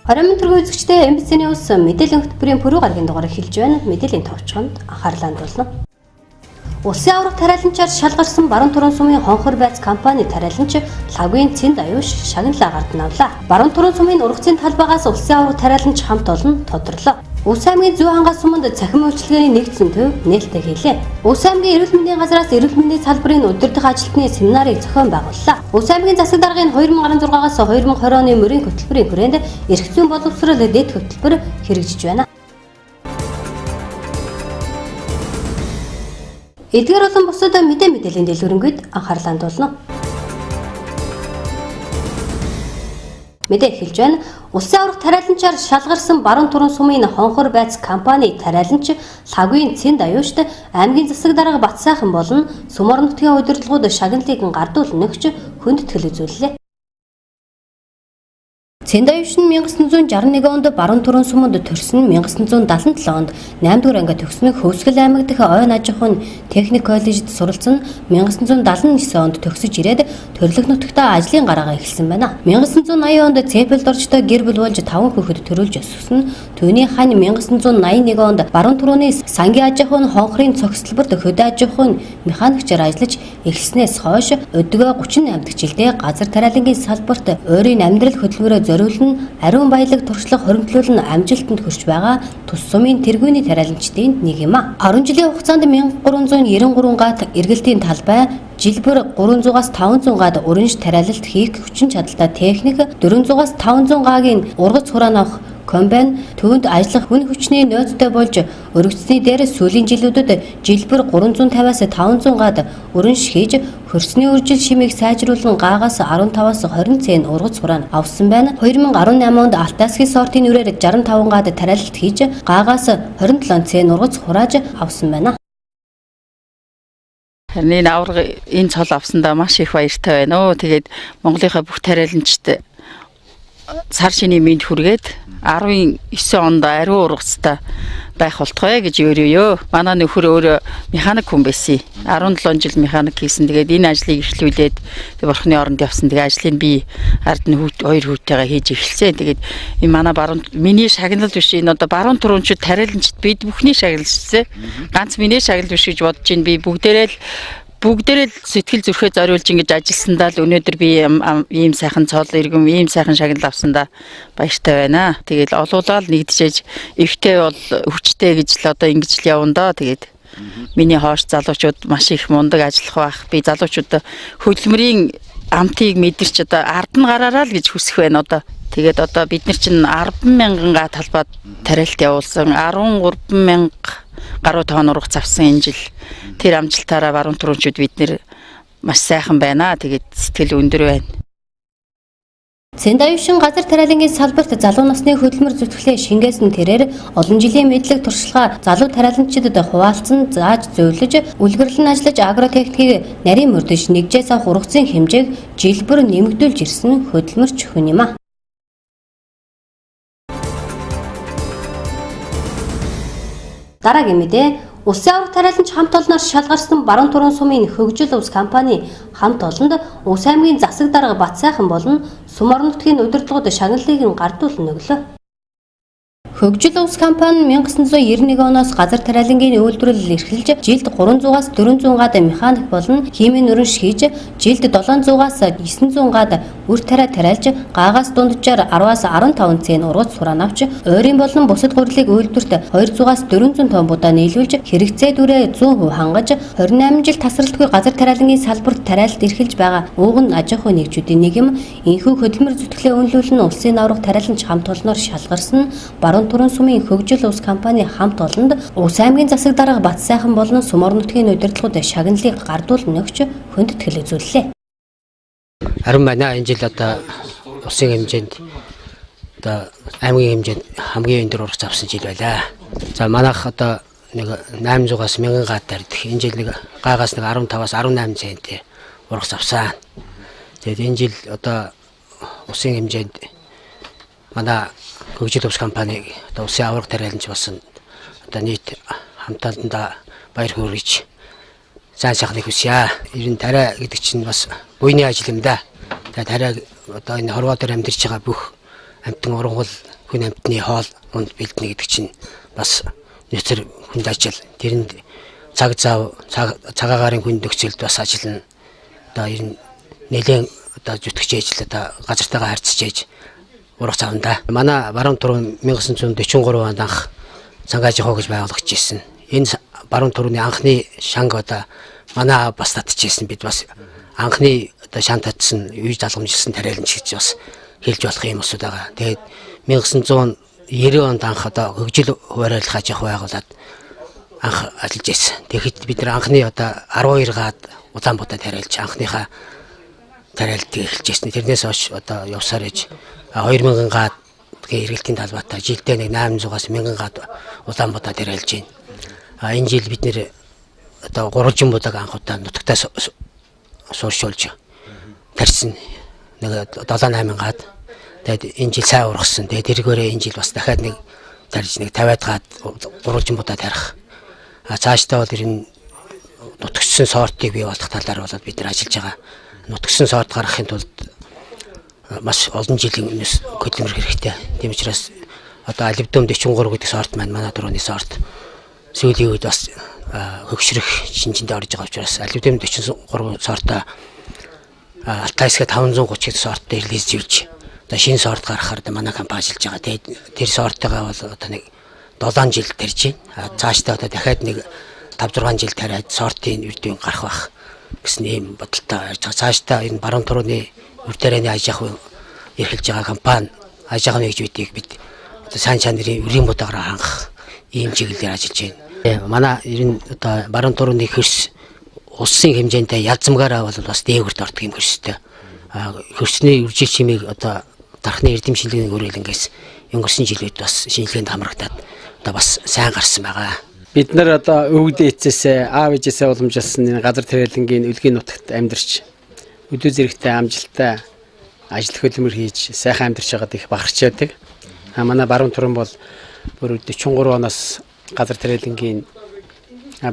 Оройн төргийн үзэгчдээ MBC NEWS мэдээллийн хөтөлбөрийн пүрэв гарагийн дугаар эхэлж байна. Мэдээллийн товчхонд анхаарлаа хандуулна. Улсын аврах тариаланчаар шалгарсан баруун түрэн сумын хонхор байц компани тариаланч лагуйн цэнд аюуш шагналаа гардан авлаа. Баруун түрэн сумын ургацын талбайгаас улсын аврах тариаланч хамт олон тодорлоо. Улс аймгийн зүй хангас суманд цахим үйлчилгээний нэгдсэн төв нээлттэй хийлээ. Улс аймгийн эрүүл мэндийн газраас эрүүл мэндийн салбарын удирдах ажилтны семинарыг зохион байгууллаа. Улс аймгийн засаг даргын 2016-аас 2020 оны мөрийн хөтөлбөрийн хүрээнд эрх зүйн боловсрол дэд хөтөлбөр хэрэгжиж байна. Эдгээр болон бусад мэдээллийн дэлгүүрэнгээд анхаарлаа хандуулна. Мэдээ эхэлж байна. Улсын аврах тариаланчаар шалгарсан баруун түрэн сумын хонхор байц компани тариаланч лагуйн цэнд аюушт аймгийн засаг дарга Бат сайхан болон Сүмор нутгийн удирдлагууд шагналыг гардуул нөгч хүндэтгэл үзүүллээ. Цэнд аюуш нь 1961 онд баруун түрэн суманд төрсөн 1977 онд 8 дугаар анги төгснө Хөвсгөл аймаг дэх ойн аж ахуйн техник коллежид суралцсан 1979 онд төгсөж ирээд төрлөх нутагтаа ажлын гараагаа эхэлсэн байна. 1980 онд Цэпэлд орчтой гэр бүл болж 5 хүүхэд төрүүлж өсгсөн. Түүний хань 1981 онд баруун түрүүний сангийн аж ахуйн хонхрын цогцлборт хөдөө аж ахуйн механикчаар ажиллаж эхэлснээс хойш өдгөө 38 дахь жилдээ газар тариалангийн салбарт өөрийн амьдрал хөдөлмөрөө зориулн ариун баялаг туршлага хоригдлуулн амжилтанд хүрч байгаа тус сумын тэргүүний тариаланчдын нэг юм а. 10 жилийн хугацаанд 1393 гат эргэлтийн талбай, жилбэр 300-аас 500 гад өрнөж тариалалт хийх хүчин чадалтай техник, 400-аас 500 гагийн ургац хураан авах комбайн, түүнд ажиллах хүн хүчний нөөцтэй болж өргөцсөний дээр сүүлийн жилүүдэд жилбэр 350-аас 500 гад өрнөж хийж хөрсний үржил шимийг сайжруулан гаагаас 15-аас 20 цэн ургац хураан авсан байна. 2018 онд алтаасгийн сортын үрээр 65 гад тариалалт хийж гаагаас 27 цэн ургац хурааж авсан байна. Харин авраг энэ цол авсандаа маш их баяртай байна. Тэгээд Монголынхаа бүх тариаланчид цар шинийн мэд хүргээд 19 онд ариун ургацтай байх болтгой гэж өөрөё. Манай нөхөр өөрөө механик хүн байсан. 17 жил механик хийсэн. Тэгээд энэ ажлыг эхлүүлээд бурхны оронд явсан. Тэгээд ажлыг би ард нь хоёр хүүтэйгээ хийж эхэлсэн. Тэгээд энэ манай миний шагналд биш энэ одоо баруун түрүүнчид тариаланчид бид бүхний шагналжсэн. Ганц миний шагнал биш гэж бодож байна. Би бүгдээрээ сэтгэл зүрхээ зориулж ингэж ажилласандаа л өнөөдөр би ийм сайхан цол иргэм ийм сайхан шагнал авсандаа баяртай байна. Тэгээд олуулаад нэгдэжээж эвтэй бол хүчтэй гэж л одоо ингэж л явна доо. Тэгээд миний хоош залуучууд маш их мундаг ажиллах байх. Би залуучууд хөдөлмөрийн амтыг мэдэрч одоо ард нь гараараа л гэж хүсэх байна одоо. Тэгээд одоо бид нар чинь 10,000 га талбайд тариалт явуулсан 13,000 гаруй тоон ургац авсан энэ жил. Тэр амжилтаараа баруун түрүүнчүүд бид нэр маш сайхан байна. Тэгээд сэтгэл өндөр байна. Цэнд аюушин газар тариалангийн салбарт залуу насны хөдөлмөр зүтгэлээ шингээсэн тэрээр олон жилийн мэдлэг туршлага залуу тариаланчдад хуваалцсан зааж зөвлөж үлгэрлэн ажиллаж агротехникийг нарийн мөрдөж нэгжээс авах ургацын хэмжээг жилбэр нэмэгдүүлж ирсэн хөдөлмөрч хүн юм а. Дараагийн мэдээ улсын аврах тариаланч хамт олноор шалгарсан баруун түрэн сумын хөгжил ус компани хамт олонд улс аймгийн засаг дарга Бат сайхан болон Сүмор нутгийн удирдлагууд шагналыг гардуул нөглөө. Хөгжил ус компани 1991 оноос газар тариалангийн үйлдвэрлэл эрхэлж жилд 300-аас 400 гад механик болон химийн өрнөш хийж жилд 700-аас 900 гад үр тариа тариалж гаагаас дунджаар 10-аас 15 цэн ургац хураан авч ойрын болон бусад гурилыг үйлдвэрт 200-аас 400 тонн будаа нийлүүлж хэрэгцээ дүрээ 100% хангаж 28 жил тасралтгүй газар тариалангийн салбарт тариалалт эрхэлж байгаа ууган аж ахуйн нэгжүүдийн нэг юм. Энэхүү хөдөлмөр зүтгэлээ үнэлүүлэн улсын аврах тариаланч хамт олноор шалгарсан баруун түрэн сумын хөгжил ус компани хамт олонд улс аймгийн засаг дарга Бат сайхан болон Сүмор нутгийн удирдлагууд шагналыг гардуул нөгч хүндэтгэл үзүүллээ. Харин манай энэ жил одоо улсын хэмжээнд одоо аймгийн хэмжээнд хамгийн өндөр ургац авсан жил байлаа. За манайх одоо нэг 800-аас 1000 гад тарьдах. Энэ жил нэг гаагаас нэг 15-аас 18 центтэй ургац авсан. Тэгээд энэ жил одоо улсын хэмжээнд манай хөгжил ус компани одоо улсын аврах тариаланч болсон одоо нийт хамтаалтанда баяр хүргэж сайн сайхныг хүсье. Ер нь тариа гэдэг чинь бас буйны ажил юм да. Тэгээд тариа одоо энэ хорвоо дээр амьдарч байгаа бүх амтан урангуул хүн амтны хоол унд бэлдэнэ гэдэг чинь бас нөхцөл хүнд ажил. Тэрэнд цаг зав цагаагаарын хүн нөхцөлд бас ажиллана. Одоо ер нь нэлээд одоо зүтгэж ээж л одоо газартайгаа харьцаж ээж урах заванда. Манай баруун турын 1943 онд анх сангаж явах гэж байгуулагдаж ирсэн. Энэ баруун турны анхны шанг одоо манай бас татчихсэн. Бид бас анхны одоо шанг татсан, үеж залгамжилсан тариаланч гэж бас хэлж болох юм усуд байгаа. Тэгээд 1990 онд анх одоо хөгжил хуваарлах аж ахуй байгуулад анх ажиллаж ирсэн. Тэгэхэд бид нар анхны одоо 12 гаад Улаанбаатар тариалж анхныхаа тариалтыг эхэлж ирсэн. Тэрнээс хойш одоо явсаар ээж 2000 гаад эргэлтийн талбайтай жилдээ нэг 800-аас 1000 гаад Улаанбаатар тариалж байна. Энэ жил бид нэр одоо 3 жимбудаг анх удаа нутагтаа сууршуулж тарьсан. Нэг 7-8 гаад. Тэгээд энэ жил сайн ургасан. Тэгээд тэргээрээ энэ жил бас дахиад нэг тарьж нэг 50-аад гаад 3 жимбудаа тарих. Цаашдаа бол энэ нутагчсан сортыг бий болгох талаар болоод бид нар ажиллаж байгаа. Нутагчсан сорт гаргахын тулд маш олон жилийн өмнөөс хөтөлбөр хэрэгтэй. Тийм учраас одоо аливдум 43 гэдэг сорт маань манай дөрөвний сорт сүүлийн үед бас хөгшрөх шинжинд орж байгаа учраас аливдум 43 сортоо Алтайсгээ 530 гэдэг сорттой релиз живж одоо шинэ сорт гаргахаар манай компани ажиллаж байгаа. Тэгээд тэр сортойгоо бол одоо нэг 7 жил тарьж байна. Цаашдаа одоо дахиад нэг 5-6 жил тариад сортын үрдийн гарах бах гэсэн ийм бодолтой ярьж байгаа. Цаашдаа энэ баруун турууны үр тарианы аж ахуй эрхэлж байгаа компани аж ахуйн нэгжүүдийг бид одоо сайн чанарын үрийн бодогоор хангах ийм чиглэлээр ажиллаж байна. Манай ер нь одоо баруун турууны хөрс улсын хэмжээндээ ялзамгаараа бол бас дээгүрт ордог юм хөрстэй. Хөрсний үржил чимийг одоо дархны эрдэм шинжилгээний хүрээлэнгээс өнгөрсөн жилүүд бас шинжилгээнд хамрагдаад одоо бас сайн гарсан байгаа. Бид нар одоо өвгдөө эцээсээ аав ээжээсээ уламжилсан энэ газар тариалангийн үлгийн нутагт амьдарч өдөө зэрэгтэй амжилттай ажил хөдөлмөр хийж сайхан амьдарч байгаад их бахарч байдаг. Манай баруун туран бол бүр 43 оноос газар тариалангийн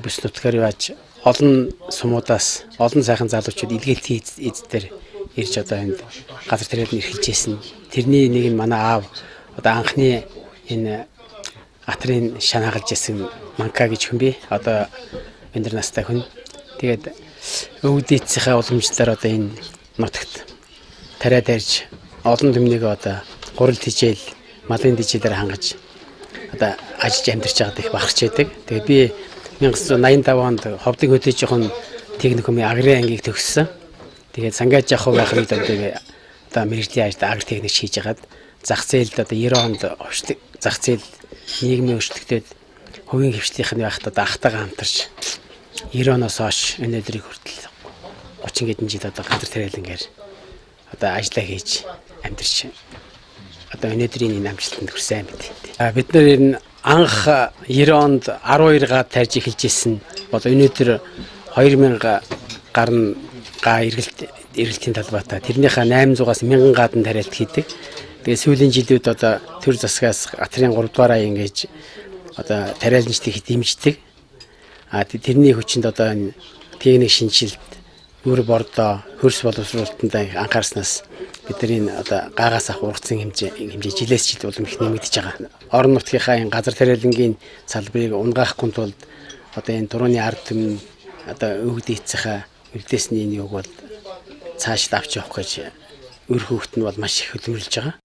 бүс нутгаар явж олон сумуудаас олон сайхан залуучууд илгээлтийн эздээр ирж одоо энд газар тариалан эрхэлж ирсэн. Тэрний нэг нь манай аав одоо анхны энэ атрын шанаагалж ирсэн манка гэж хүн би одоо өндөр настай хүн. Тэгээд өвдөцийнхээ уламжлалаар одоо энэ нутагт тариад тарьж олон түмнийг одоо гурал тижэл, малын тижэлээр хангаж одоо ажиллаж амьдарч байгаад их бахарч байдаг. Тэгээд би 1985 онд ховдын хөдөөж жоохон техникумын агрын ангийг төгссөн. Тэгээд сангаж явах байхад одоо мэрэгжлийн ажил агр техникч хийж хагаад зах зээлд одоо 90 онд овчлог зах зээл нийгмийн өөрчлөлтөд хувийн хвшлийнх нь байхад одоо ахтайгаа хамтарч 90 оноос хойш өнөөдрийг хүртэл 30 хэдэн жил одоо газар тариалангаар одоо ажиллаа хийж амьдарч одоо өнөөдрийн энэ амжилтанд хүрсэн мэт. Бид нар энэ анх 90 онд 12 гаад тарьж эхэлж ирсэн бол өнөөдөр 2000 гарна га эргэлтийн талбайтай тэрнийхээ 800-аас 1000 гаадан тариалт хийдэг. Тэгээ сүүлийн жилүүд одоо төр засгаас атрын 3 дугаар ингэж одоо тариаланчдыг дэмждэг. Тэрний хүчинд одоо энэ техник шинжилт, үр бордоо, хөрс боловсруулалтанд анхаарснаас бид нар энэ одоо гаагаас ах ургацсан хэмжээ жилээс жил улам их нэмэгдэж байгаа. Орон нутгийнхаа энэ газар тариалангийн салбарыг унгаахгүй тулд одоо энэ турууны ард түмэн одоо өвгдөөцийнхаа үлдээсний нэг бол цааш авч явах гэж өр хөөхт нь бол маш их хөдөлмөрлөж байгаа.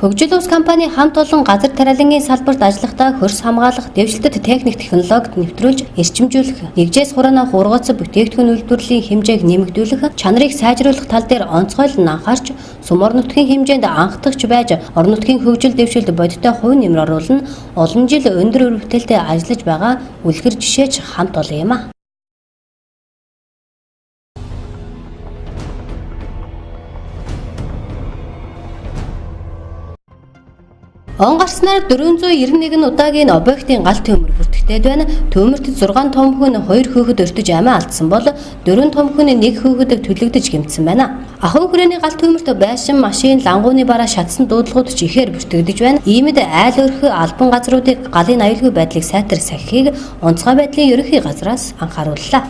Хөгжил ус компани хамт олон газар тариалангийн салбарт ажиллахдаа хөрс хамгаалах, дэвшилтэд техник технологид нэвтрүүлж, эрчимжүүлэх, нэгжээс хураанах ургац бүтээгдэхүүн үйлдвэрлэлийн хэмжээг нэмэгдүүлэх, чанарыг сайжруулах тал дээр онцгойлон анхаарч, сүм орон нутгийн хэмжээнд анхдагч байж, орон нутгийн хөгжил дэвшилд бодиттой хувь нэмэр оруулна, олон жил өндөр үр бүтээлтэй ажиллаж байгаа үлгэр жишээч хамт олон юм а. Он гарснаар 491 удаагийн объектын гал төмөр бүртгэгдээд байна. Төмөрт 6 том хүн 2 хүүхэд өртөж амиа алдсан бол 4 том хүн 1 хүүхэд төлөгдөж гэмтсэн байна. Ахуйн хүрээний гал төмөрт байшин, машин, лангууны бараа шатсан дуудлагууд ч ихээр бүртгэгдэж байна. Иймд айл өрх албан газруудыг галын аюулгүй байдлыг сайтар сахихыг онцгой байдлын ерөнхий газраас анхаарууллаа.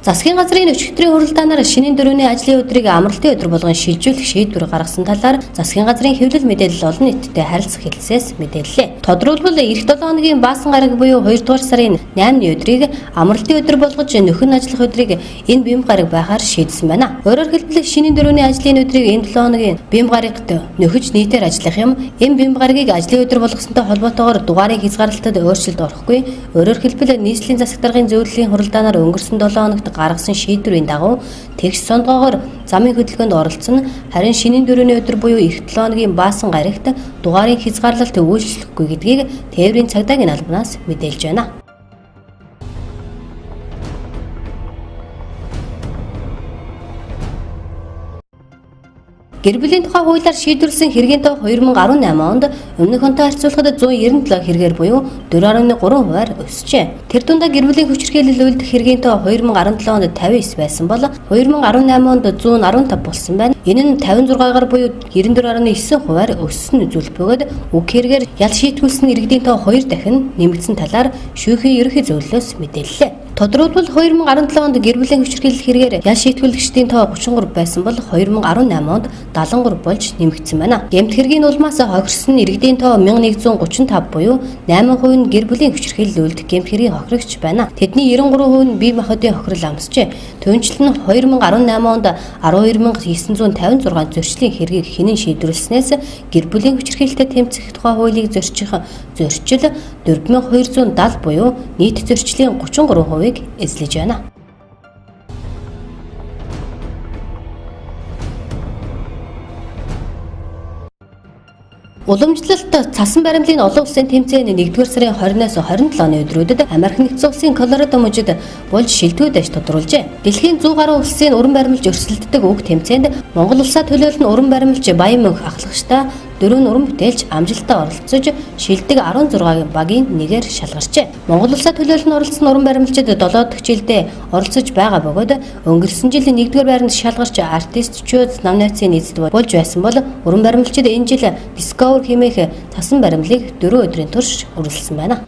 Засгийн газрын өчигдрийн хуралдаанаар шинийн 4-ний ажлын өдрийг амралтын өдөр болгон шилжүүлэх шийдвэр гаргасан талаар засгийн газрын хэвлэл мэдээлэл олон нийтэд харилцах хэлэлцээс мэдээллээ. Тодорхойлбол эх 7 хоногийн баасан гараг буюу 2 дугаар сарын 8-ны өдрийг амралтын өдөр болгож нөхөн ажиллах өдрийг энэ бим гараг байхаар шийдсэн байна. Өөрөөр хэлбэл шинийн 4-ний ажлын өдрийг энэ 7 хоногийн бим гарагт нөхөж нийтээр ажиллах юм. Энэ бим гарагийг ажлын өдөр болгосонтой холбоотойгоор дугаарын хязгаарлалтад өөрчлөлт орохгүй. Өөрөөр хэлбэл нийслэлийн засаг даргын зөвлөлийн хуралдаанаар өнгөрсөн 7 хоногт гаргасан шийдвэрийн дагуу тэгш сонгоогоор замын хөдөлгөөнд оролцсон. Харин шинийн 4-ний өдөр буюу эх 7 хоногийн баасан гарагт дугаарын хязгаарлалт үйлчлэхгүй гэдгийг тээврийн цагдаагийн албанаас мэдээлж байна. Гэр бүлийн тухай хуулиар шийдвэрлсэн хэргийн тоо 2018 онд өмнөх онтой харьцуулахад 197 хэрэгээр буюу 4.3%-аар өсжээ. Тэр дундаа гэр бүлийн хүчирхийлэл үйлдэх хэргийн тоо 2017 онд 59 байсан бол 2018 онд 115 болсон байна. Энэ нь 56-аар буюу 94.9%-аар өссөн үзүүлэлт бөгөөд үг хэрэгээр ял шийтгүүлсэн иргэдийн тоо 2 дахин нэмэгдсэн талаар шүүхийн ерөнхий зөвлөлөөс мэдээллээ. Тодорхойлбол 2017 онд гэр бүлийн хүчирхийлэл хэрэгээр ял шийтгүүлэгчдийн тоо 33 байсан бол 2018 онд 73 болж нэмэгдсэн байна. Гэмт хэргийн улмаас хохирсон иргэдийн тоо 1135 буюу 8% нь гэр бүлийн хүчирхийлэл үйлдэх гэмт хэргийн хохирогч байна. Тэдний 93% нь бие махбодын хохирол амсжээ. Түүнчлэн 2018 онд 12956 зөрчлийн хэргийг хинэн шийдвэрлснээс гэр бүлийн хүчирхийлэлтэй тэмцэх тухай хуулийг зөрчих зөрчил 4270 буюу нийт зөрчлийн 33%-ийг эзлэж байна. Уламжлалт цасан баримлын олон улсын тэмцээн 1-р сарын 20-наас 27-ны өдрүүдэд Америк нэгдсэн улсын Колорадо мужид болж шилдэгдэж тодруулжээ. Дэлхийн 100 гаруй улсын уран баримлж өрсөлддөг уг тэмцээнд Монгол улсаа төлөөлн уран баримлж Баян мөнх ахлагчтай 4 уран бүтээлч амжилттай оролцож шилдэг 16 багийн нэгээр шалгарчээ. Монгол улсаа төлөөлн оролцсон уран баримлчид 7 дахь жилдээ оролцож байгаа бөгөөд өнгөрсөн жил 1-р байранд шалгарч артистчууд номинацийн эзэд болж байсан бол уран баримлчид энэ жил Discover хэмээх цасан баримлыг 4 өдрийн турш үргэлжлүүлсэн байна.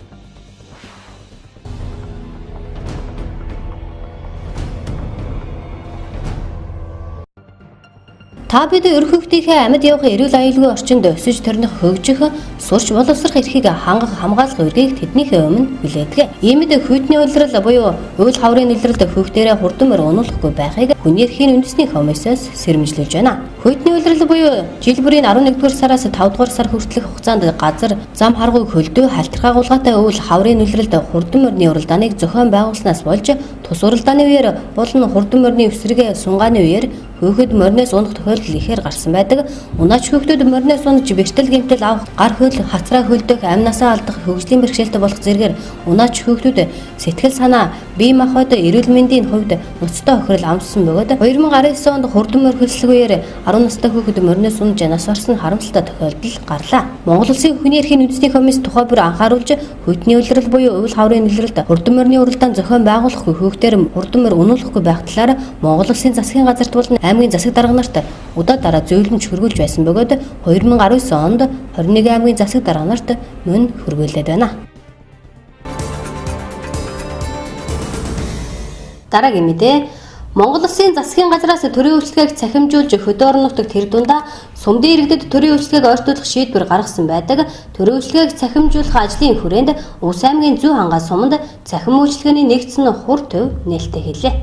Та бид өрхөгдийнхээ амьд явах эрүүл аюулгүй орчинд өсөж төрних хөгжих, сурч боловсрох эрхийг хангах хамгаалах үргийг тэднийхээ өмнө хүлээдэг. Иймд хүйтний улирал буюу уйл хаврын улиралд хөвгтөрөө хурдан мөр унуулахгүй байхыг хүний эрхийн үндэсний комиссаас сэрэмжлүүлж байна. Хүйтний улирал буюу жил бүрийн 11-р сараас 5-р сар хүртэлх хугацаанд газар зам харгуй хөлдөө халтрах агуулгатай уйл хаврын улиралд хурдан мөрний уралдааныг зохион байгуулснаас болж тус уралдааны үеэр болон хурдан мөрний эсрэгээ сунгааны үеэр хөөхөд морноос унах тохиолдол ихээр гарсан байдаг. Унаач хөөхдөд морноос унаж бэртэл гэмтэл авах, гар хөл, хацраа хөлдөх, амнасаа алдах, хөгжлийн бэрхшээлтэй болох зэргээр унаач хөөхдөд сэтгэл санаа, бие махбод, эрүүл мэндийн хувьд ноцтой хохирол амссан бөгөөд 2019 онд хурдан мөр хөлслөгээр 10 настай хөөхд морноос унаж нас орсон харамсалтай тохиолдол гарлаа. Монгол Улсын хүний эрхийн үндэсний комисс тухай бүр анхааруулж хүйтний улирал буюу уйл хаврын улиралд хурдан морны уралдаан зохион байгуулахгүй хөөхдөр хурдан мөр унуулахгүй байх талаар Монгол Улсын засгийн газарт болон аймгийн засаг дарга нарт удаа дараа зөвлөмж хөргүүлж байсан бөгөөд 2019 онд 21 аймгийн засаг дарга нарт мөн хөргүүлээд байна. Дараагийн мэдээ Монгол Улсын засгийн газраас төрийн үйлчлэгийг цахимжуулж хөдөө орон нутагт тэр дундаа сумдын иргэдэд төрийн үйлчлэгийг ойртуулах шийдвэр гаргасан байдаг. Төрийн үйлчлэгийг цахимжуулах ажлын хүрээнд Улс аймгийн зүй хангаа суманд цахим үйлчлэгээний нэгдсэн хур төв нээлттэй хэллээ.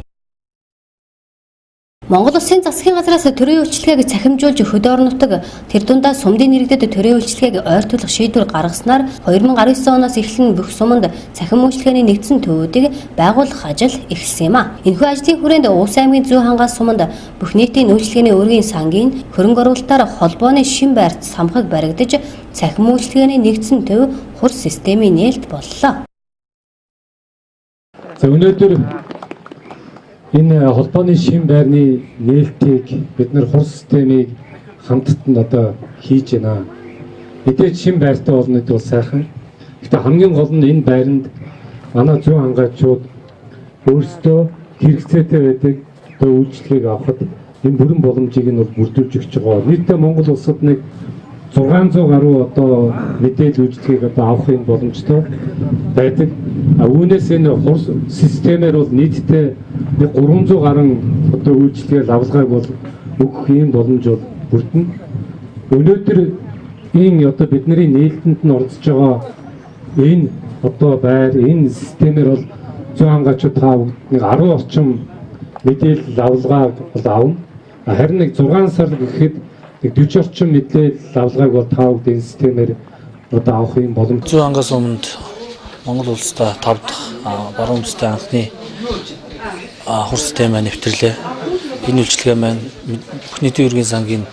Монгол Улсын засгийн газраас төрийн үйлчлэгийг цахимжуулж хөдөө орон нутаг тэр дундаа сумдын иргэдэд төрийн үйлчлэгийг ойртуулах шийдвэр гаргаснаар 2019 оноос эхлэн бүх суманд цахим үйлчлэгээний нэгдсэн төвүүдийг байгуулах ажил эхэлсэн юм а. Энэхүү ажлын хүрээнд Улс аймгийн зүй хангаа суманд бүх нийтийн үйлчлэгээний өргийн сангийн хөрөнгө оруулалтаар холбооны шин байрт самхаг баригдаж цахим үйлчлэгээний нэгдсэн төв хур системийн нээлт боллоо. За өнөөдөр энэ холбооны шин байрны нээлтийг бид нар хур системийг хамтд нь одоо хийж байна. Мэдээж шин байртай болно гэдэг бол сайхан. Гэхдээ хамгийн гол нь энэ байранд манай зүй хангаачууд өөрсдөө хэрэгцээтэй байдаг үйлчлэгийг авахд энэ бүрэн боломжийг нь бүрдүүлж өгч байгаа. Нийтдээ Монгол улсад нэг 600 гаруй одоо мэдээлэл үйлчлэгийг одоо авахын боломжтой байдаг. Үүнээс энэ хурс системээр бол нийтдээ 300 гаруй одоо үйлчлэгээр авалгааг бол өгөх юм боломж бол бүрдэнэ. Өнөөдөр энэ одоо бидний нээлтэнд нь оролцож байгаа энэ одоо байр энэ системээр бол зүүн хангачид та нэг 10 орчим мэдээлэл авалгааг бол авна. Харин нэг 6 сар гэхэд нэг 40 орчим мэдээлэл авалгааг бол та бүгд энэ системээр одоо авах юм боломж. Зүүн хангаас өмнө Монгол улстай 5 дахь баруун үндэстэй анхны хурс систем нэвтрлээ. Энэ үйлчилгээ маань бүх нийтийн ерөнхий сангийн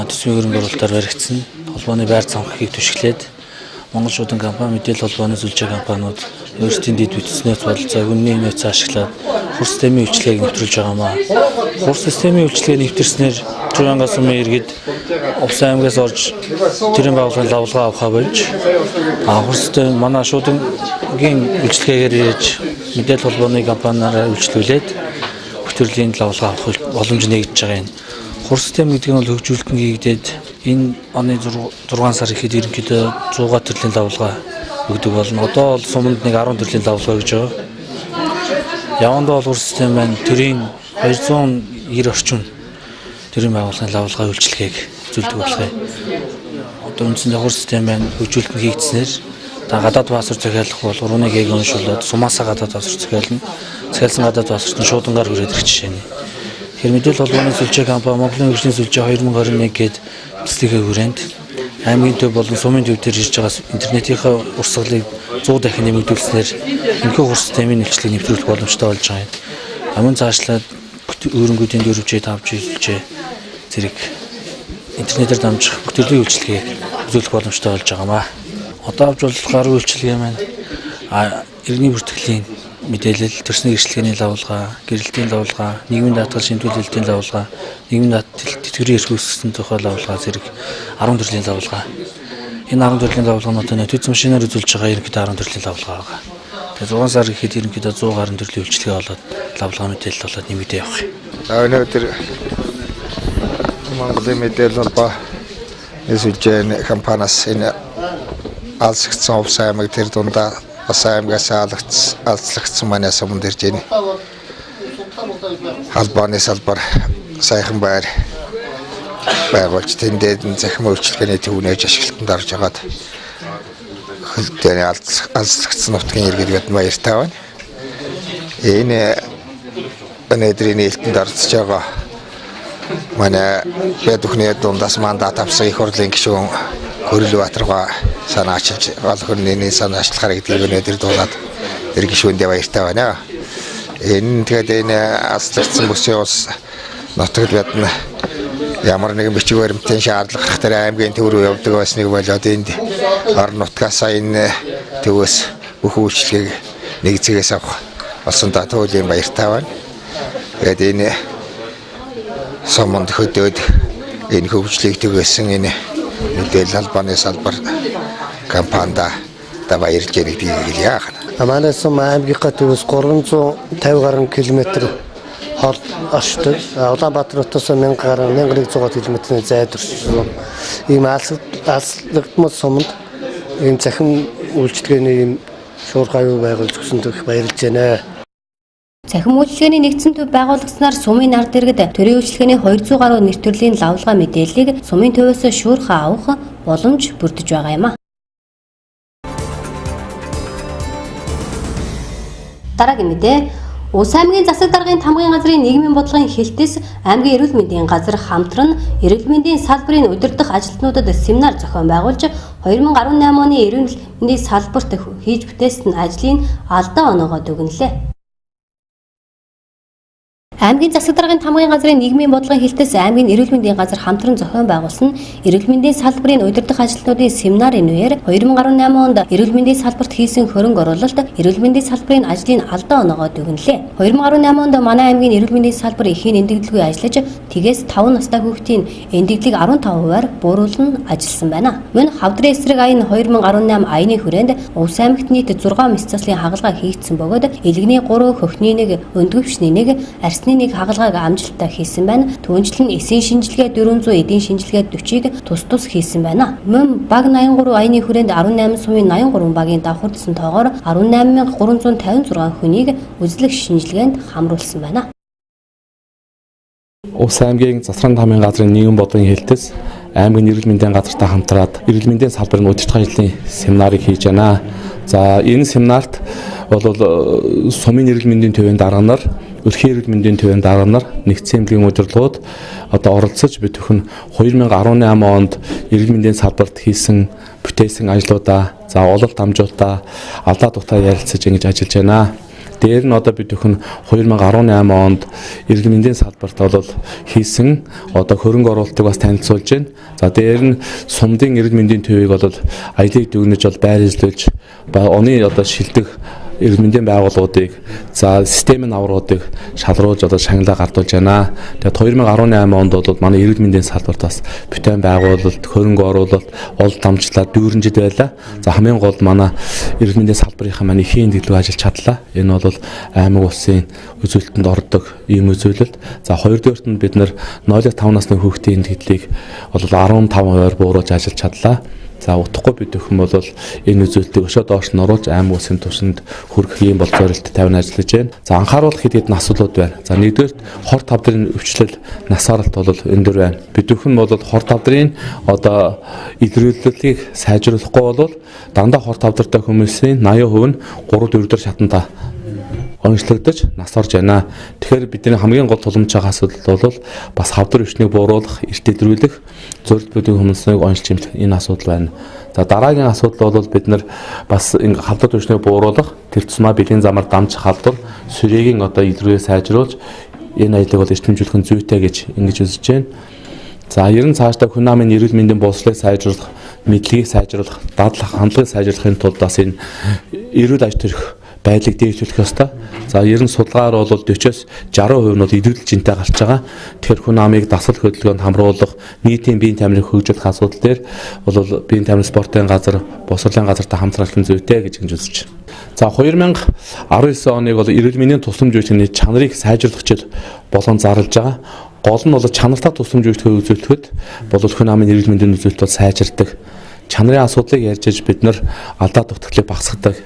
төсвийн хөрөнгө оруулалтаар баригдсан. Холбооны байр цамхгийг түшиглээд Монгол шуудан компани, мэдээлэл холбооны сүлжээ компаниуд, өөрсдийн дэд бүтцнээс бололцоог үнний нөөц ашиглаад хурс системийн үйлчилгээг нэвтрүүлж байгаамаа. Хурс системийн үйлчилгээ нэвтэрснээр Зүүнгаас өмнө иргэд Улсын аймгаас орж тэрийн байгууллагын лавлгаа авахаа болж хурс систем манай шуудангийн үйлчилгээгээр ирж мэдээлэл холбооны компаниараа үйлчлүүлээд бүх төрлийн лавлгаа авах боломж нэгдэж байгаа юм. Хурс систем гэдэг нь бол хөгжүүлэлтэн хийгдээд энэ оны 6 сар ихэд ерөнхийдөө 100 төрлийн лавлгаа өгдөг болно. Одоо бол суманд нэг 10 төрлийн лавлгаа өгж байгаа. Явандаа бол хурс систем маань төрийн 290 орчим төрийн байгууллагын лавлгаа үйлчилгээг үзүүлдэг болохыг. Одоо үндсэндээ хурс систем маань хөгжүүлэлтэн хийгдснээр гадаад пассворд захиалах бол 3-1-ийг уншуулад сумаасаа гадаад пассворд захиална. Захиалсан гадаад пассворд нь шуудангаар хүрээд ирэх жишээ нь. Мэдээлэл холбооны сүлжээ компани Монголын хөгжлийн сүлжээ 2021 гээд төслийнхээ хүрээнд аймгийн төв болон сумын төв дээр ирж байгаа интернетийнхээ урсгалыг 100 дахин нэмэгдүүлснээр энэхүү хурс системийн нөхцөлийг нэвтрүүлэх боломжтой болж байгаа юм. Амин цаашлаад өрөнгүүдийн 4G, 5G сүлжээ зэрэг интернетээр дамжих бүх төрлийн үйлчилгээг үзүүлэх боломжтой болж байгаамаа. Одоо авч болох гаруй үйлчилгээ маань иргэний бүртгэлийн мэдээлэл, төрсний гэрчлэгээний лавлгаа, гэрэлтийн лавлгаа, нийгмийн даатгал шимтгүүлэлтийн лавлгаа, нийгмийн тэтгэврийн эрх үүсгэсэн тухай лавлгаа зэрэг 10 төрлийн лавлгаа. Энэ 10 төрлийн лавлгаануудаа нөтөц машинаар үзүүлж байгаа ерөнхийдөө 10 төрлийн лавлгаа байгаа. Тэгээ 6 сар гэхэд ерөнхийдөө 100 гаруй төрлийн үйлчилгээ болоод лавлгаа мэдээлэл болоод нэмэгдээ явах юм. Өнөөдөр Монголын мэдээлэл холбоо сүлжээ компаниас энэ алсгцсан Улсын аймаг тэр дундаа Улсын аймгаас алслагдсан манай суманд ирж байна. Холбооны салбар сайхан байр байгуулж тэндээд захим үйлчилгээний төвнөөж ашиглалтанд орж байгаад хөлтөний алслагдсан нутгийн иргэд баяртай байна. Энэ өнөөдрийн нээлтэнд орцож байгаа манай бэдүхний дундаас мандат авсан их хурлын гишүүн Хөрлөбаатарга санаачилж олхорны санаачлахаар гэдгийг өнөөдөр дуулаад гишүүндээ баяртай байна. Энэ тэгээд энэ алслагдсан бүсийн ус нутагт биднэ ямар нэгэн бичиг баримтын шаардлага гарахтаа аймгийн төв рүү явдаг байсныг болоод энд орон нутгаас энэ төвөөс бүх үйлчлэгийг нэг зэгээс авах олсондоо туулийн баяртай байна. Тэгээд энэ суманд хөдөөд энэ хөгжлийг түгээсэн энэ мэдээлэл холбооны салбар компанид баярлж байгааг хэлье. Манай сум аймгийнхаа төвөөс 350 гаруй километр хол оршдог. Улаанбаатараас 1000 гаруй 1100 км-ийн зайдварсан. Ийм алслагдмал суманд ийм захин үйлчлэгээний ийм шуурга аюу байгуулж өгсөн төрх баярлж байна. Захим үйлчлэгээний нэгдсэн төв байгуулагдсанаар сумын ард иргэд төрийн үйлчлэгээний 200 гаруй нэр төрлийн лавлгаа мэдээллийг сумын төвөөс шуурхаа авах боломж бүрдэж байгаа юм а. Дараагийн мэдээ Улс аймгийн засаг даргын тамгын газрын нийгмийн бодлогын хэлтээс аймгийн эрүүл мэндийн газар хамтран эрүүл мэндийн салбарын удирдах ажилтнуудад семинар зохион байгуулж 2018 оны эрүүл мэндийн салбарт хийж бүтээсэн ажлын алдаа оноогоо дүгнэлээ. Аймгийн засаг даргын тамгын газрын нийгмийн бодлогын хэлтээс аймгийн эрүүл мэндийн газар хамтран зохион байгуулсан эрүүл мэндийн салбарын удирдах ажилтнуудын семинарын үеэр 2018 онд эрүүл мэндийн салбарт хийсэн хөрөнгө оруулалт эрүүл мэндийн салбарын ажлын алдаа оноогоо дүгнэлээ. 2018 онд манай аймгийн эрүүл мэндийн салбар эхийн эндэгдэлгүй ажиллаж тэгээс 5 настай хүүхдийн эндэгдлийг 15%-аар бууруулан ажилласан байна. Мөн хавдрын эсрэг аян 2018 аяны хүрээнд Улс аймагт нийт 6 мэс заслын хагалгаа хийгдсэн бөгөөд илгэний 3 хөхний 1 өндгөвчний 1 арсны усны нэг хагалгааг амжилттай хийсэн байна. Түүнчлэн эсийн шинжилгээ 400, эдийн шинжилгээ 40-ыг тус хийсэн байна. Мөн баг 83 аяны хүрээнд 18 сумын 83 багийн давхурдсан тоогоор 18356 хүнийг үзлэг шинжилгээнд хамруулсан байна. Ус аймгийн засран тамгын газрын нийгэм бодлогын хэлтээс аймгийн эрүүл мэндийн газартай хамтраад эрүүл мэндийн салбарын удирдлагын ажлын семинарыг хийж байна. За энэ семинарт бол сумын эрүүл мэндийн төвийн дарга нар, өрхийн эрүүл мэндийн төвийн дарга нар нэгдсэн эмнэлгийн удирдлагууд оролцож бид бүхэн 2018 онд эрүүл мэндийн салбарт хийсэн бүтээсэн ажлуудаа, за ололт амжуудаа алдаа дутаа ярилцаж ингэж ажиллаж байна. Дээр нь одоо бид бүхэн 2018 онд эрүүл мэндийн салбарт бол хийсэн хөрөнгө оруулалтыг бас танилцуулж байна. За дээр нь сумдын эрүүл мэндийн төвийг бол аялыг дүгнэж байр эзлүүлж оны шилдэг эрүүл мэндийн байгууллагуудыг за системийн авруудыг шалруулж шагналаа гардуулж байна. Тэгээд 2018 онд бол манай эрүүл мэндийн салбарт бас бүтээн байгуулалт, хөрөнгө оруулалт, ололт амжилтаар дүүрэнжид байлаа. За хамгийн гол манай эрүүл мэндийн салбарынхаа манай ихийн дэглэг ажиллаж чадлаа. Энэ бол аймаг улсын үзүүлэлтэнд ордог ийм үзүүлэлт. За хоёрдугаарт нь бид нэр 0-5 насны хүүхдийн дэглэгийг бол 15% бууруулж ажиллаж чадлаа. За утгагүй бид бүхэн бол энэ үзүүлэлтийг өшөө доош нь оруулж аймаг улсын түвшинд хүргэх ийм бол зорилт тавина ажиллаж байна. За анхааруулах хэд хэдэн асуудлууд байна. За нэгдүгээр хор тавдрын өвчлөл насааралт бол өндөр байна. Бид бүхэн бол хор тавдрын илрүүлэлтийг сайжруулахгүй бол дандаа хор тавдартай хүмүүсийн 80% нь 3-4 дэх шатанда онцлогдож нас орж байна. Тэгэхээр бидний хамгийн гол тулгамж байгаа асуудал бол бас хавдар өвчнийг бууруулах, эрт илрүүлэх, зөвлөлт бүдгийн хүмүүсийг онцлж хэмжих энэ асуудал байна. За дараагийн асуудал бол бид нар бас энэ хавдар өвчнийг бууруулах, тэр тусмаа бэлгийн замаар дамжих халдвар, сүрээгийн илрүүлээ сайжруулж энэ ажлыг бол эрчимжүүлэх нь зүйтэй гэж ингэж үзэж байна. За ерөн цаашдаа хүн амын эрүүл мэндийн боловсролыг сайжруулах, мэдлэгийг сайжруулах, дадлах хандлагыг сайжруулахын тулд бас энэ эрүүл аж төрх байдлыг дээшлүүлэх ёстой. За ерөн судалгаар бол 40-60% нь бол илрүүлж интэй гарч байгаа. Тэгэхээр хүн амыг дасгал хөдөлгөөнд хамруулах, нийтийн биеийн тамирыг хөгжүүлэх асуудал дээр бол биеийн тамирын спортын газар, босрлын газартай хамтрах нь зүйтэй гэж үзэж байна. За 2019 оныг бол эрүүл мэндийн тусламж үйлчилгээний чанарыг сайжруулах жил болгон зарлаж байгаа. Гол нь бол чанартай тусламж үйлчилгээ үзүүлэхэд бол хүн амын эрүүл мэндийн үзүүлэлт бол сайжирдаг. Чанарын асуудлыг ярьж бид нар алдаа дутагдлыг багасгадаг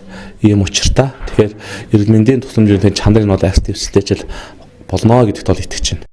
ийм учиртай. Тэгэхээр эрүүл мэндийн тусламж үйлчилгээний чанарыг нь активстэй жил болно гэдэгт бол итгэж байна.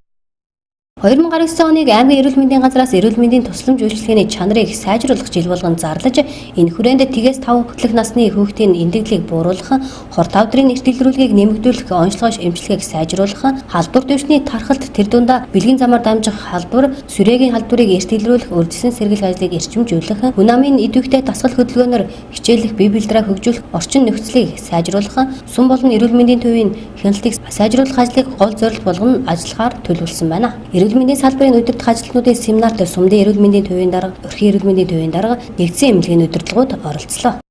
2019 оныг аймгийн эрүүл мэндийн газраас эрүүл мэндийн тусламж үйлчилгээний чанарыг сайжруулах жил болгон зарлаж, энэ хүрээнд 5-5 хүртэлх насны хүүхдийн эндэгдлийг бууруулах, хор тавдрын эрт илрүүлгийг нэмэгдүүлэх, онцлогоош эмчилгээг сайжруулах, халдвар дэвшний тархалт тэр дундаа бэлгийн замаар дамжих халдвар, сүрээгийн халдварыг эрт илрүүлэх, урьдчилан сэргийлэх ажлыг эрчимжүүлэх, хүн амын идэвхтэй дасгал хөдөлгөөнөөр хичээлэх, бие биедраа хөгжүүлэх, орчин нөхцөлийг сайжруулах, сум болон эрүүл мэндийн төвийн хяналтыг сайжруулах ажлыг гол зорилт болгон ажиллахаар төлөвлөсөн байна. Эрүүл мэндийн салбарын удирдах ажилтнуудын семинарт сумдын эрүүл мэндийн төвийн дарга, өрхийн эрүүл мэндийн төвийн дарга, нэгдсэн эмнэлгийн удирдлагууд оролцлоо.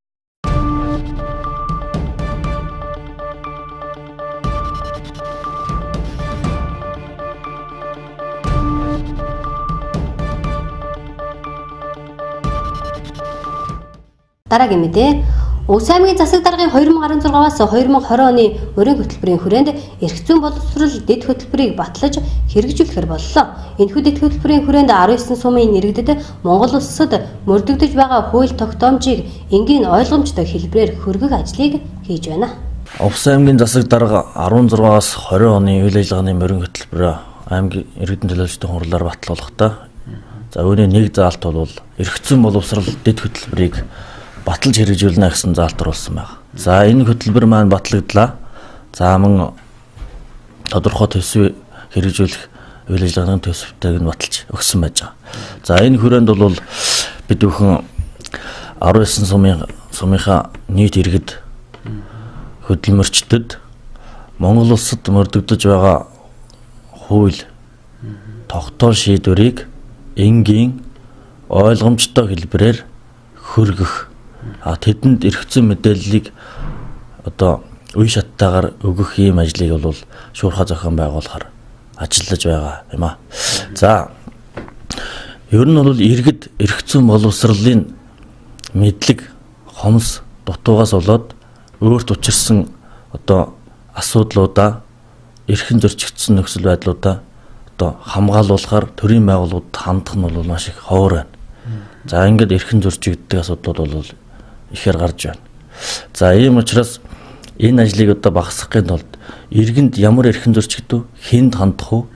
Дараагийн мэдээ. Улс аймгийн засаг даргын 2016-аас 2020 оны өрийн хөтөлбөрийн хүрээнд эрх зүйн боловсрол дэд хөтөлбөрийг батлаж хэрэгжүүлэхээр боллоо. Энэхүү дэд хөтөлбөрийн хүрээнд 19 сумын нэрэгдэд Монгол улсад мөрдөгдөж байгаа хууль тогтоомжийг энгийн ойлгомжтой хэлбэрээр хөргөх ажлыг хийж байна. Улс аймгийн засаг дарга 16-аас 20 оны үйл ажиллагааны мөрийн хөтөлбөрөөр аймгийн иргэдийн төлөөлөлтийн хурлаар батлуулахдаа үүний нэг заалт бол эрх зүйн боловсрол дэд хөтөлбөрийг баталж хэрэгжүүлнэ гэсэн заалт оруулсан байна. За энэ хөтөлбөр маань батлагдлаа. За мөн тодорхой төсвийг хэрэгжүүлэх үйл ажиллагааны төсөвтэйг нь баталж өгсөн байж байгаа. За энэ хүрээнд бол бид бүхэн 19 сумынхаа нийт иргэд хөдөлмөрчдөд Монгол улсад мөрдөгдөж байгаа хууль тогтоол шийдвэрийг энгийн ойлгомжтой хэлбэрээр хөргөх, тэдэнд эрх зүйн мэдээллийг үе шаттайгаар өгөх ийм ажлыг бол шуурхай зохион байгуулахаар ажиллаж байгаа юм а. За ер нь бол иргэд эрх зүйн боловсролын мэдлэг хомс дутуугаас болоод өөрт учирсан асуудлуудаа эрхэн зөрчигдсөн нөхцөл байдлуудаа одоо хамгаалуулахаар төрийн байгууллагууд хандах нь бол маш их ховор байна. За ингээд эрхэн зөрчигддэг асуудлууд бол ихээр гарч байна. За ийм учраас энэ ажлыг одоо багасгахын тулд иргэнд ямар эрхэн зөрчигдөв, хэнд хандах уу?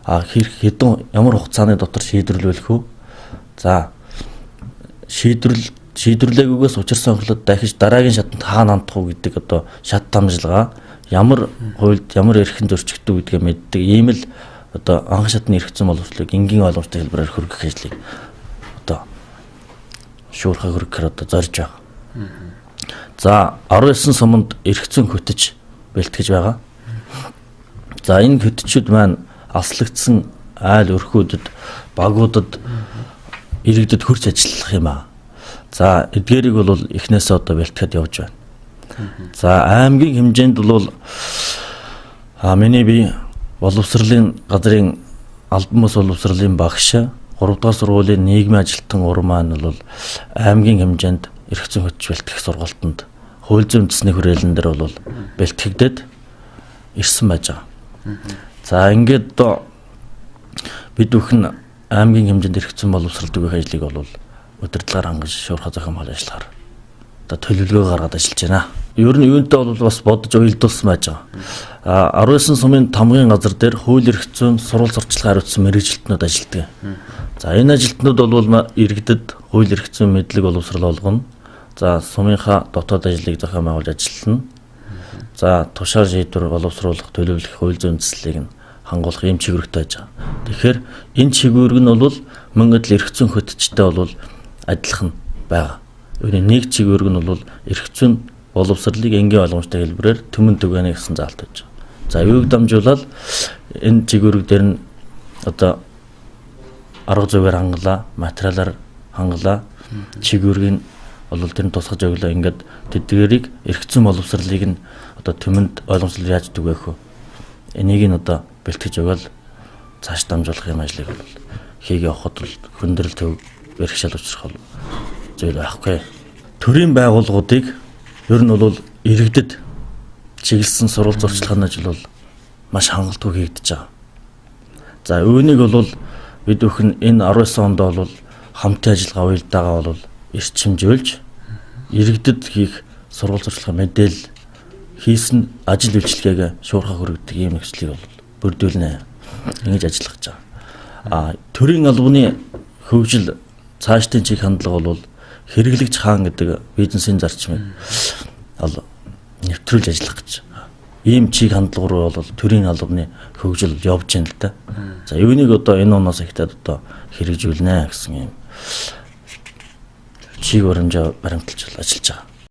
Хэдэн ямар хугацааны дотор шийдвэрлэх үү? За шийдвэрлээгүйгээс учир сонирхлоод дахиж дараагийн шатанд хаана хандах уу гэдэг одоо шат дамжлагаа ямар хуульд ямар эрхэн зөрчигдөв гэдгээ мэддэг. Ийм л одоо анх шатны эрх зүйн боловсролыг энгийн ойлгомжтой хэлбэрээр хүргэх ажлыг одоо шуурхай хүргэхээр одоо зорж байгаа. За 19 суманд эрх зүйн хөтөч бэлтгэж байгаа. За энэ хөтчүүд маань аслагдсан айл өрхүүдэд, багуудад, иргэдэд хүрч ажиллах юм аа. За эдгээрийг бол эхнээсээ одоо бэлтгэхэд явж байна. За аймгийн хэмжээнд бол миний бие боловсролын газрын албан бус боловсролын багш 3 дугаар сургуулийн нийгмийн ажилтан ур маань бол аймгийн хэмжээнд эрх зүйн хөтч бэлтгэх сургалтанд хууль зүйн үндэсний хүрээлэн дээр бол бэлтгэгдээд ирсэн байж байгаа. За ингээд бид бүхэн аймгийн хэмжээнд эрх зүйн боловсрол түгээх ажлыг бол удирдлагаар хангаж шуурхай зохион байгуулалт ажиллагаар одоо төлөвлөгөө гаргаад ажиллаж байна. Ер нь юунтай бол бас бодож уялдуулсан байж байгаа. 19 сумын тамгын газар дээр хууль эрх зүйн сурвалж сурталчилгаа хариуцсан мэргэжилтнүүд ажилладаг. За энэ ажилтнууд бол иргэдэд хууль эрх зүйн мэдлэг боловсрол олгоно. За сумынхаа дотоод ажлыг зохион байгуулж ажиллана. За тушаар шийдвэр боловсруулах, төлөвлөх хууль зүйн үндэслэлийг хангуулах ийм чиглэлтэй байж байгаа. Тэгэхээр энэ чиглэлг нь бол мөн адил эрх зүйн хөтчтэй бол адилхан байгаа. Үүний нэг чиглэлг нь бол эрх зүйн боловсролыг энгийн ойлгомжтой хэлбэрээр төмөн түгээнэ гэсэн заалт байж байгаа. За юуг дамжуулаад энэ чиглэлг дээр нь одоо арга зүйгээр хангалаа, материалаар хангалаа, чиглэлгийг бол тэр нь тусгаж өглөө ингээд тэдгэрийг эрх зүйн боловсролыг нь одоо төмөнд ойлгомжтой яаж түгээх вэ? Энийг нь одоо бэлтгэж өгөөл цааш дамжуулах юм ажлыг бол хийгээ явахад бол хүндрэл төв бэрхшээл учрах зүйл байхгүй. Төрийн байгууллагуудыг ер нь бол иргэдэд чиглэсэн сурвалж зурчлагын ажил бол маш хангалтгүй хийгдэж байгаа. За үүнийг бол бид бүхэн энэ 19 онд бол хамтын ажиллагаа уялдаагаа бол эрчимжүүлж иргэдэд хийх сурвалж зурчлагын мэдээлэл хийсэн ажил үйлчилгээг шуурхай хүргэдэг ийм нөхцөлийг бол бүрдүүлнэ. Ингэж ажиллах гэж байгаа. Төрийн албаны хөгжил цаашдын чиг хандлага бол хэрэглэгч хаан гэдэг бизнесийн зарчмыг нэвтрүүлж ажиллах гэж. Ийм чиг хандлага руу бол төрийн албаны хөгжил явж байна л да. За юунийг одоо энэ оноос ихтэй одоо хэрэгжүүлнэ гэсэн ийм чиг баримжаа баримталж ажиллаж байгаа.